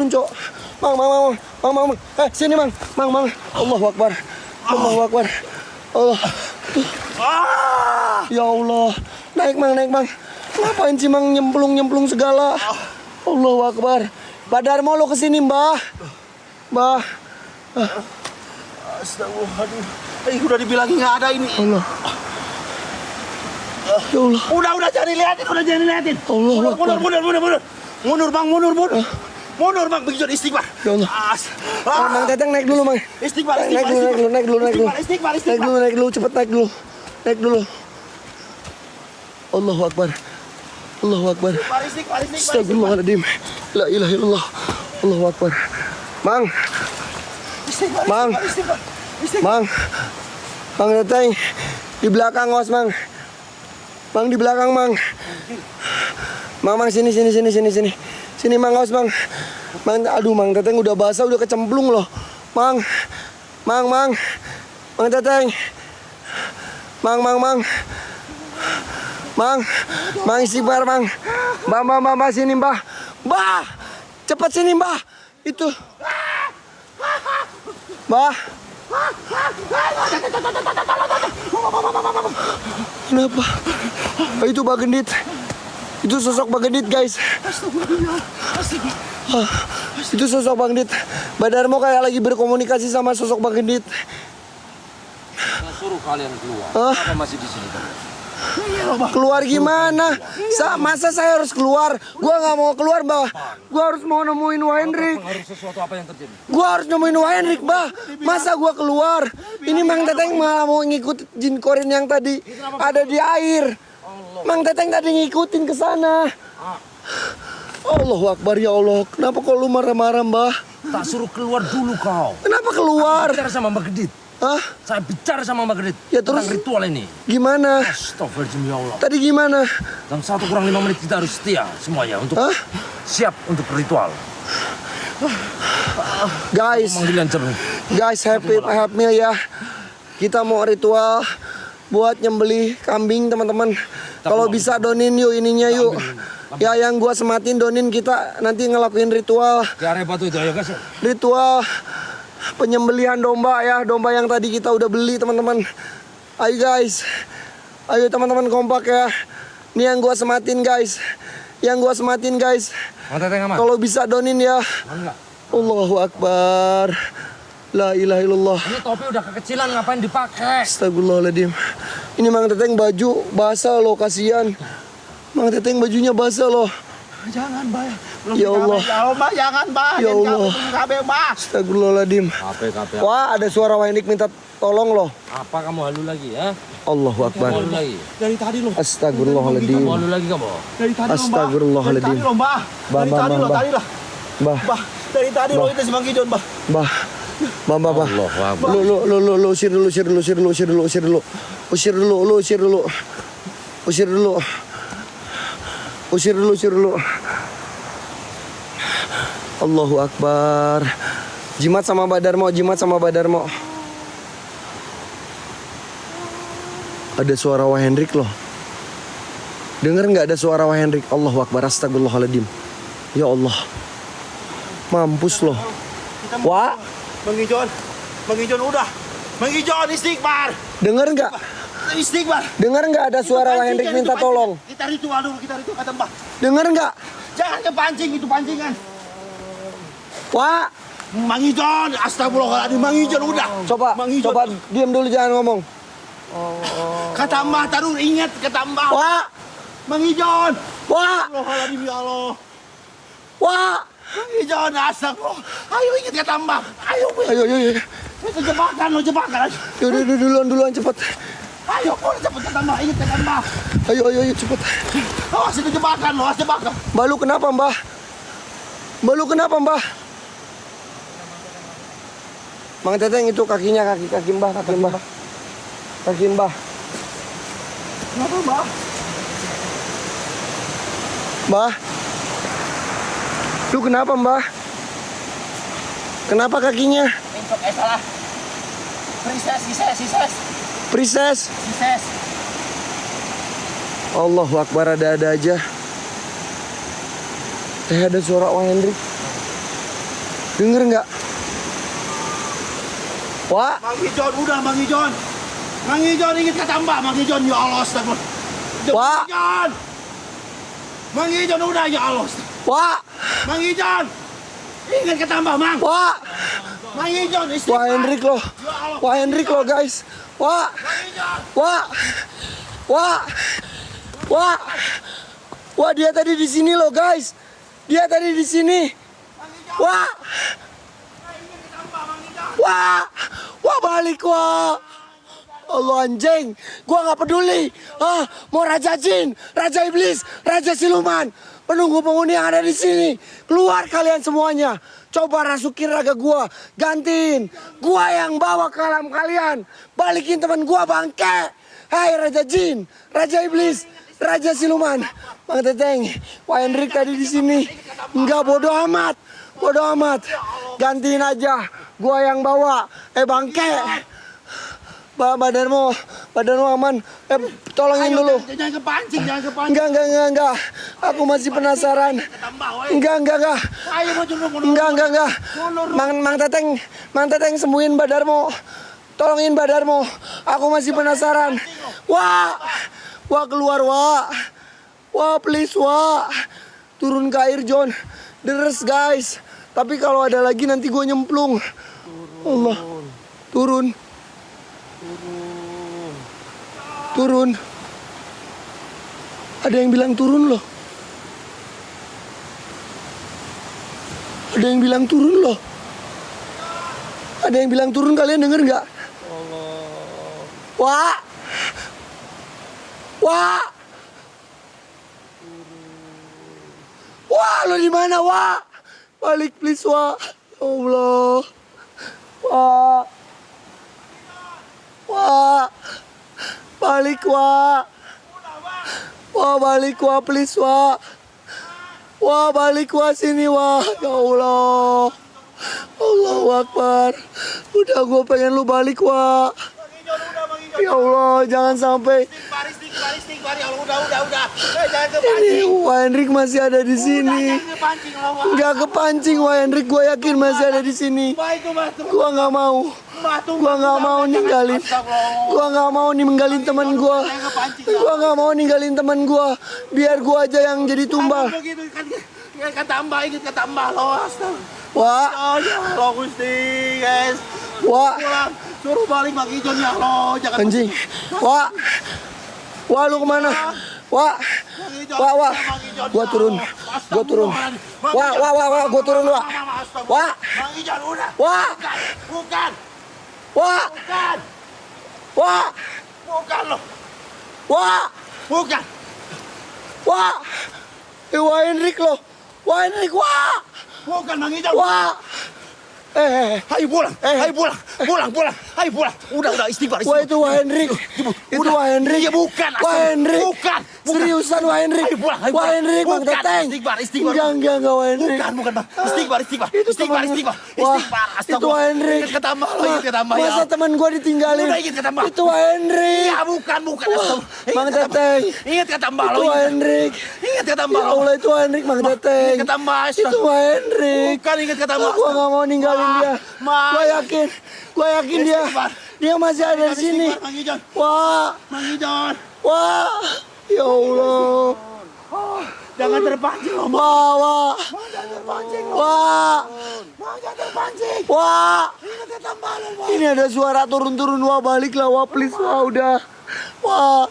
Cok. Mang. Sini, Mang. Allahu Akbar. Allah. Ya Allah. Naik Mang, naik Mang. Ngapain sih Mang nyemplung segala? Allahu Akbar. Mbah Darmo lo kesini Mbah. Mbah. Astagfirullahaladzim. Udah dibilangin nggak ada ini. Allah. Ya Allah. Udah jangan dilihatin, Allahu Akbar. Mundur Bang. Mundur Bang, begitu istighfar. Ya Allah. Mang Teteng naik dulu Mang. Istighfar. Naik dulu. Istighfar. Naik dulu, cepet naik dulu. Allahu Akbar. Istighfar. Astagfirullahaladzim. La ilaha illallah. Allahu Akbar. Mang. Mang Teteng. Di belakang Os Mang. Mang di belakang Mang. Mang sini. Sini Mang Os Mang. Aduh Mang Teteng udah basah, udah kecemplung loh. Mang Teteng. Mang istighfar Mang. Mbah sini Mbah. Mbah, cepat sini Mbah. Itu. Mbah. Kenapa? Itu Mbah Gendit. Itu sosok Mbah Gendit guys. Itu sosok Mbah Gendit. Mbah Darmo kayak lagi berkomunikasi sama sosok Mbah Gendit. Saya suruh kalian keluar. Apa masih di sini? Keluar gimana? Masa saya harus keluar? Gua nggak mau keluar, Mbah. Gua harus mau nemuin Wahendrik. Harus sesuatu apa yang terjadi? Gua harus nemuin Wahendrik, Mbah. Masa gua keluar? Ini Mang Teteng malah mau ngikut jin korin yang tadi ada di air. Mang Teteng tadi ngikutin ke sana. Allahu Akbar, ya Allah. Kenapa kok lu marah-marah, Mbah? Tak suruh keluar dulu kau. Kenapa keluar? Bicara sama Mbak Gedit. Hah? Saya bicara sama Mbak Gedit. Ya, terus? Tentang ritual ini. Gimana? Astagfirullahaladzim ya Allah. Tadi gimana? Dalam 1 kurang 5 menit kita harus setia semuanya untuk siap untuk ritual. Guys, Panggilan cermin. guys, help me ya. Kita mau ritual buat nyembeli kambing, teman-teman. Kalau bisa donin yuk ininya yuk. Ya yang gua sematin donin, kita nanti ngelakuin ritual. Ke area batu itu ayo guys. Ritual penyembelihan domba ya, domba yang tadi kita udah beli, teman-teman. Ayo guys. Ayo teman-teman kompak ya. Ini yang gua sematin guys. Kalau bisa donin ya. Allahu Akbar. La ilaha illallah. Ini topi udah kekecilan, ngapain dipakai? Astagfirullahaladzim. Ini Mang Teteng baju basah loh, kasihan. Mang Teteng bajunya basah loh. Jangan, Mbah. Ya Allah. Jangan, Mbah. Ya Allah. Astagfirullahaladzim. KP. Wah, ada suara Wahendrik minta tolong loh. Apa kamu halu lagi ya? Allahu Akbar. Halu lagi. Dari tadi loh. Astagfirullahaladzim. Kamu halu lagi kamu? Dari tadi loh, Mbah. Astagfirullahaladzim. Dari tadi loh, Mbah. Dari tadi loh, tadi lah. Mbah. Mbah, dari tadi loh itu si Bang Gijon, Mbah. Mbah. Mbah. Allahu Akbar. Lu usir dulu. Allahu Akbar. Jimat sama Mbah Darmo. Ada suara Wahendrik loh. Dengar nggak ada suara Wahendrik? Allahu Akbar. Astagfirullahaladzim. Ya Allah. Mampus loh. Wah. Bang Gijon udah. Bang Gijon istighfar. Dengar nggak? Istighfar. Dengar nggak ada suara Wahendrik minta tolong? Kita ritual dulu, kata Mbah. Dengar nggak? Jangan kepancing, itu pancingan. Wah. Bang Gijon, astagfirullahaladzim, Bang Gijon udah. Coba diam dulu, jangan ngomong. Kata Mbah, taruh ingat kata Mbah. Wah. Bang Gijon. Wah. Astagfirullahaladzim ya Allah. Wah. Bang Gijon, astagfirullah. Ayo ingat kata Mbah. Ayo. Itu jebakan lo, jebakan. Duluan cepat. Ayo, cepet kata Mbah, ingat kata Mbah. Ayo cepat. Awas itu jebakan lo, jebakan. Mbah lu kenapa, Mbah? Mang Teteng itu kakinya, kaki Mbah. Kaki Mbah. Kenapa, Mbah? Mbah. Lu kenapa, Mbah? Kenapa kakinya? Untuk salah. Prises. Allahu Akbar, ada aja. Ada suara Wahendrik. Denger nggak? Wah. Bang Gijon, udah Bang Gijon. Mang Ijon ingat kata Mbak, Mang Ijon ya Allah astagfirullah. Wah. Mang Ijon. Mang Ijon udah ya Allah. Wah. Mang Ijon. Ingat kata Mbak, Mang. Wah. Mang Ijon Wah istighfar. Hendrik loh. Ya Allah. Wah Hendrik loh guys. Wah. Mang Ijon. Wah. Wah. Wah. Wah dia tadi di sini loh guys. Dia tadi di sini. Wah. Ingat kata Mbak, Mang Ijon. Wah. Wah balik wah. Allah anjing, gua nggak peduli. Ah, mau Raja Jin, Raja Iblis, Raja Siluman, penunggu penghuni yang ada di sini, keluar kalian semuanya. Coba rasukin raga gua, gantiin. Gua yang bawa ke alam kalian, balikin teman gua bangke. Hai Raja Jin, Raja Iblis, Raja Siluman, Bang Teteng, Wah Hendrik tadi di sini. Enggak bodoh amat, gantiin aja. Gua yang bawa, bangke. Badanmu aman. Tolongin dulu. Jangan kepancing, jangan kepancing. Enggak. Aku masih penasaran. Enggak. Ayo maju dulu. Enggak. Mang Teteng sembuhin badarmu. Tolongin badarmu. Aku masih penasaran. Wah keluar wah. Wah please wah. Turun ke air John. Deres guys. Tapi kalau ada lagi nanti gue nyemplung. Allah. Turun. Ada yang bilang turun loh. Ada yang bilang turun, kalian denger nggak? Wah. Wah, lo di mana, Wah? Balik please, Wah. Ya Allah. Wah. Balik, Wah. Wah, balik, Wah, please, Wah. Wah, balik, Wah, sini, Wah. Ya Allah. Allahu Akbar. Udah, gue pengen lu balik, Wah. Ya Allah, jangan sampai. Istighfar, ya Allah, udah. Jangan kepancing. Ini Wah Hendrik masih ada di sini. Jangan kepancing, Allah. Nggak kepancing, Wah Hendrik. Gue yakin masih ada di sini. Gue nggak mau. Gua nggak mau ninggalin. Gua nggak mau ninggalin teman gua. Gua nggak mau ninggalin teman gua. Biar gua aja yang jadi tumbal. Begitu kan kata Mbak, ingat kata Mbak lo. Wah, Oh ya Allah Gusti, guys. wah, Pulang, suruh balik Mang Ijon ya Allah. Jangan anjing. Wah, wah lu kemana? Wah, wah. Gua turun. Wah, gua turun, Wah. Wah, Mang Ijon udah. wah, Bukan. wah, wah, Bukan lo. wah, Bukan. wah. Wah Hendrik loh. Wah Hendrik, wah. Bukan Mang Ijon. Wah. Ayo pulang. Ayo pulang. Ayo pulang. Udah istighfar. Wah itu Wah Hendrik. Itu Wah Hendrik. Iya bukan. Wah Hendrik. Bukan. Seriusan Wah Hendrik. Ayo pulang. Wah Hendrik Bang Bukan. Teteng. Istighfar. Enggak Wah Hendrik. Bukan Bang. Istighfar. Teman- Wah, itu Wah Hendrik. Ingat kata Mbak lo, ingat kata Mbak ya. Masa teman gua ditinggalin? Udah ingat kata Mbak. Itu Wah Hendrik. Ya bukan. Wah, Bang Ingat kata Mbak. Teteng. Ingat kata Mbak lo. Itu Wah Hendrik. Ingat kata Ya Mbak lo. Allah itu Wah Hendrik Bang Teteng. Ingat kata Mbak. Itu Wah Hendrik. Bukan ingat kata Mbak. Gua nggak mau ninggalin dia. Gua yakin dia masih ada di sini. Mang Ijon. Wah, Mang Ijon. wah, ya Allah. Jangan terpancing lo. Wah, Jangan terpancing. wah, Jangan terpancing. wah. Ingat kata Mbak lo. Ini ada suara turun-turun, wah balik lah, wah please, wah udah. Wah,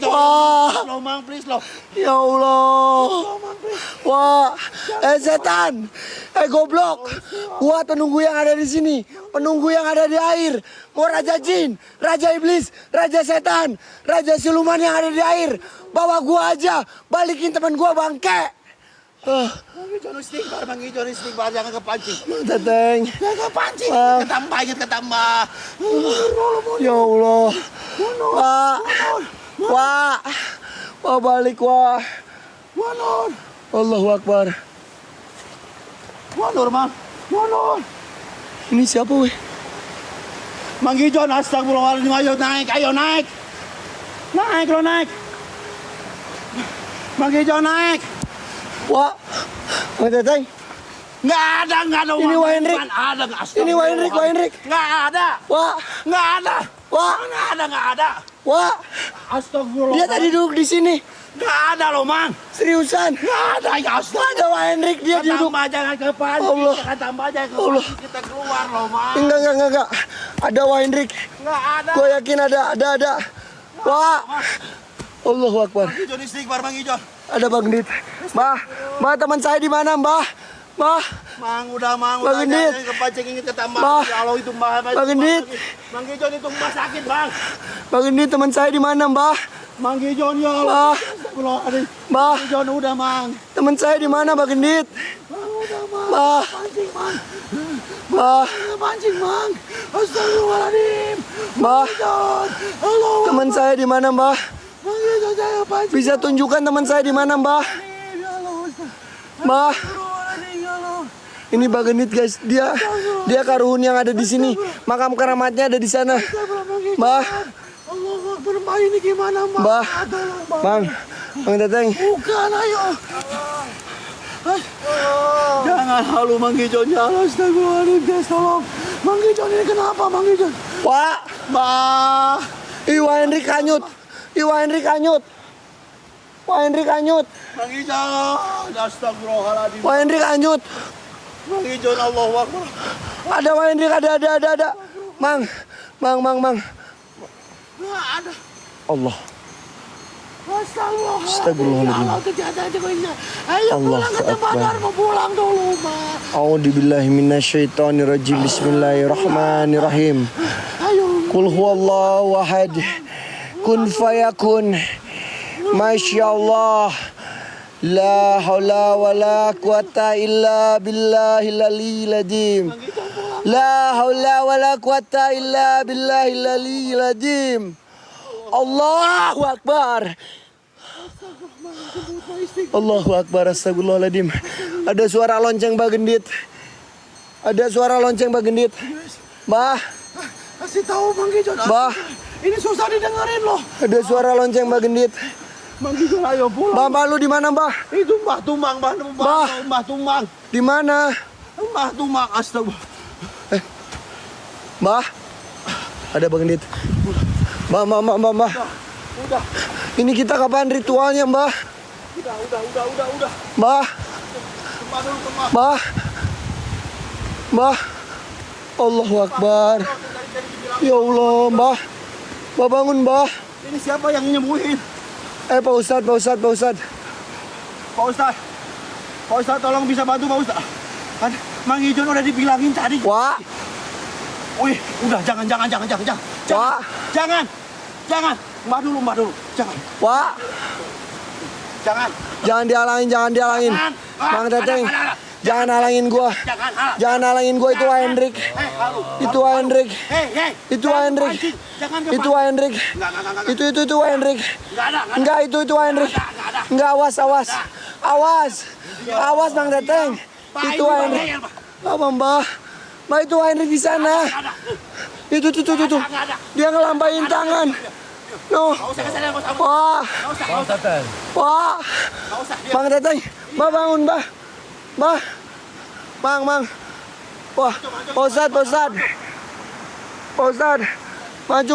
wah, Lo Mang please lo. ya Allah. Wah, setan, goblok. Gua penunggu yang ada di sini, penunggu yang ada di air. Mau Raja Jin, Raja Iblis, Raja Setan, Raja Siluman yang ada di air. Bawa gua aja, balikin teman gua bangke. Mang Ijon istighfar, jangan kepancing. Teteng, Jangan kepancing. Bang. Ingat kata Mbak. ya Allah. Wah, wah, wah balik wah. Mundur. Allahu Akbar. Mundur, Mang. Mundur. Ini siapa weh? Mang Ijon, astagfirullahaladzim. Ayo naik. Naik lo naik. Mang Ijon naik. Wah, Bang Teteng. Nggak ada Ini uang. Wah Hendrik. Ada nggak? Ini Wah Hendrik, Wah Hendrik. Nggak ada. Wah, Nggak ada. wah, Nggak ada. wah. Astagfirullah. Dia tadi duduk di sini. Nggak ada loh, Mang. Seriusan. Nggak ada ya astagfirullah. Ada Wah Hendrik, dia duduk. Tambah jangan ke panci. Allah. Tambah jangan ke Allah. panci. Kita keluar loh, Mang. Enggak. Ada Wah Hendrik. Nggak ada. Gue yakin ada. Wah. Allahu Akbar. Bang Ijon istighfar, Bang Ijon. Ada Bang Dit. Mbah, teman saya di mana, Mbah? Mbah, Mang, udah Mang. Bang Udah Gendit. jangan kepancing inget ketambah. Bah. Ya Allah itu Mbah. Bang Gendit. Bang Ijon itu Mbah sakit, Bang. Bang Dit, teman saya di mana, Mbah? Mang Ijon ya Allah. Mbah, Astagfirullahaladzim. Mbah, Bang Ijon udah, Mang. teman saya di mana, Bang Dit? Mang udah, Mang. Mbah, Pancing, Mang. Mbah, Pancing, Mang. Astagfirullahaladzim. Mbah, Ijon. Allah. teman saya di mana, Mbah? Mang Ijon saya pancing. Bisa tunjukkan teman saya di mana, Mbah? Ya Allah. Mbah, Astagfirullahaladzim, ya Allah. ini Bang Dit, guys. Dia karuhun yang ada di sini. Makam keramatnya ada di sana. Mbah, Allah Akbar, Mbah ini gimana, Mbah? Mbah, Tolong, Bang Teteng. Bukan, ayo. Jangan halu Mang Ijon, ya Allah. Astagfirullahaladzim, guys, tolong. Mang Ijon ini kenapa, Mang Ijon? Wah, Mbah. Wah Hendrik hanyut. Wah Hendrik hanyut. Wah Hendrik hanyut. Mang Ijon. Astagfirullahaladzim. Wah Hendrik hanyut. Mang Ijon, Allahu Akbar. Ada Wah Hendrik, ada. Mang. Nggak ada. Allah. Astagfirullahaladzim. Astagfirullahaladzim. Ya Allah, kejadian itu ini. Ayo Allah pulang ke Akbar. Badar, mau pulang dulu, Mbah. A'udzubillahi minasyaitonirrajim. Bismillahirrahmanirrahim. Ayo. Qul huwallahu ahad. Kun fayakun. Masyaallah. La haula wala quwata illa billahil aliyyil azim. La haula wala quwata illa billahil aliyyil azim. Allahu Akbar. Allahu Akbar. Astagfirullahaladzim. Ada suara lonceng Bang Gendit. Ada suara lonceng Bang Gendit. Bah, Kasih tahu Mang Ijon. bah, Ini susah didengerin loh. ada suara lonceng Bang Gendit. Mang Ijon ayo pulang. Mbah, lu di mana, Mbah? Itu Mbah Tumang, Mbah Tumang. Di mana? Mbah Tumang, astagfirullah. Mbah. Ada Bang Gendit. Mbah. Udah, Ini kita kapan ritualnya, Mbah? udah. Mbah, Kemah dulu, kemah. Mbah. Allahu Akbar. Ya Allah, Mbah. Mbah bangun, Mbah. Ini siapa yang nyembuhin? Pak Ustadz. Pak Ustadz tolong bisa bantu Pak Ustadz. Kan Mang Ijon udah dibilangin tadi. Wah, Wih, udah jangan. Wah. Jangan. Mbah dulu. Jangan. wah. Jangan. Jangan dihalangin. Jangan. Mang Teteng. Ada. Jangan halangin gua. Jangan halangin gua, itu Wah Hendrik. Halu. Itu Wah Hendrik. Hei. Itu Wah Hendrik. Jangan Itu Wah Hendrik. Enggak. Itu Wah Hendrik. Enggak ada. Enggak, itu Wah Hendrik. Enggak, awas. Awas Bang Teteng. Itu Wah Hendrik. Apa, Mbah? Mbah, itu Wah Hendrik di sana. Itu. Dia ngelampain tangan. No. Wah. Bang Teteng. Wah. Bang Teteng. Mbah bangun, Mbah. Mbah. Mang. Wah. Pak Ustadz. Maju.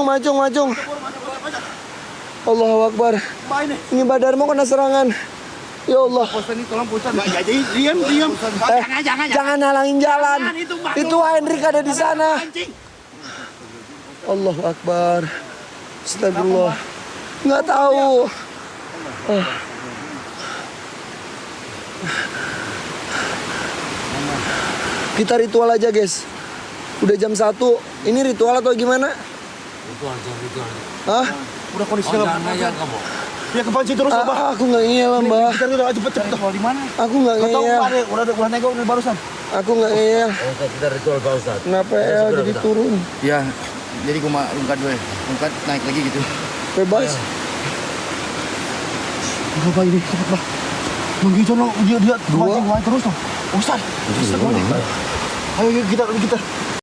Allahu Akbar. Ini Badarmo kena serangan. Ya Allah. Ini tolong Ustaz. Jadi diam. Jangan halangin jalan. Jangan, itu Mbah. Itu Wah Hendrik ada di sana. Allahu Akbar. Astagfirullah. Nggak tahu. Kita ritual aja, guys. Udah jam 1. Ini ritual atau gimana? Ritual. Hah? Udah kondisinya Jangan ngeyel kamu. Ya kepancing terus Mbah. Aku nggak ngeyel, Mbah. Kita udah cepet. Di mana? Aku nggak Tahu ngeyel. Mbah, udah nego dari barusan. Aku nggak ngeyel. Kita ritual Pak Ustadz. Kenapa El jadi turun? Ya, jadi gue lungkat dulu ya. Lungkat naik lagi gitu. Bebas. Mbah ini cepet Mbah. Mang Ijon dia kepancing terus loh. Ustaz. Ayo kita